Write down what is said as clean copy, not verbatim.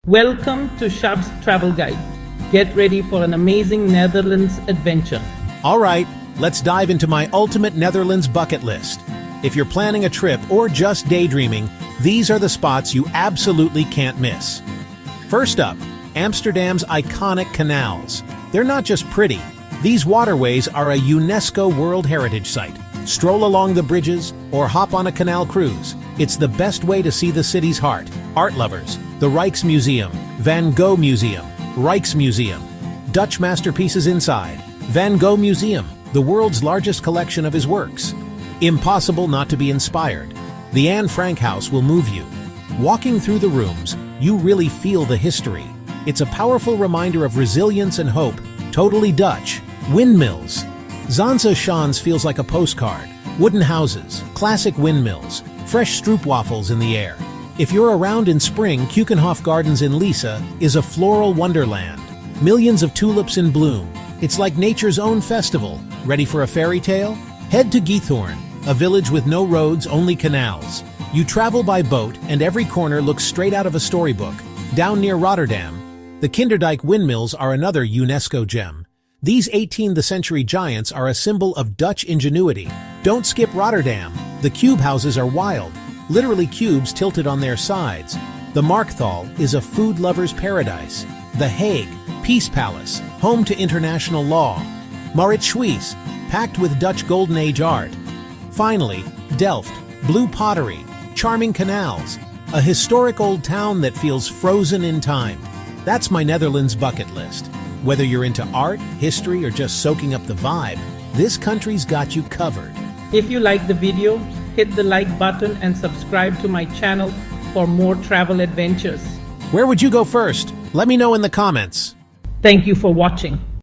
Welcome to Shab's Travel Guide. Get ready for an amazing Netherlands adventure. All right, let's dive into my ultimate Netherlands bucket list. If you're planning a trip or just daydreaming, these are the spots you absolutely can't miss. First up, Amsterdam's iconic canals. They're not just pretty. These waterways are a UNESCO World Heritage Site. Stroll along the bridges or hop on a canal cruise. It's the best way to see the city's heart. Art lovers, the Rijksmuseum, Van Gogh Museum, Rijksmuseum. Dutch masterpieces inside. Van Gogh Museum, the world's largest collection of his works. Impossible not to be inspired. The Anne Frank House will move you. Walking through the rooms, you really feel the history. It's a powerful reminder of resilience and hope. Totally Dutch. Windmills. Zaanse Schans feels like a postcard. Wooden houses, classic windmills, fresh stroopwafels in the air. If you're around in spring, Keukenhof Gardens in Lisse is a floral wonderland. Millions of tulips in bloom. It's like nature's own festival. Ready for a fairy tale? Head to Giethoorn, a village with no roads, only canals. You travel by boat and every corner looks straight out of a storybook. Down near Rotterdam, the Kinderdijk windmills are another UNESCO gem. These 18th century giants are a symbol of Dutch ingenuity. Don't skip Rotterdam. The cube houses are wild, literally cubes tilted on their sides. The Markthal is a food lover's paradise. The Hague, Peace Palace, home to international law. Mauritshuis, packed with Dutch Golden Age art. Finally, Delft, blue pottery, charming canals, a historic old town that feels frozen in time. That's my Netherlands bucket list. Whether you're into art, history, or just soaking up the vibe, this country's got you covered. If you like the video, hit the like button and subscribe to my channel for more travel adventures. Where would you go first? Let me know in the comments. Thank you for watching.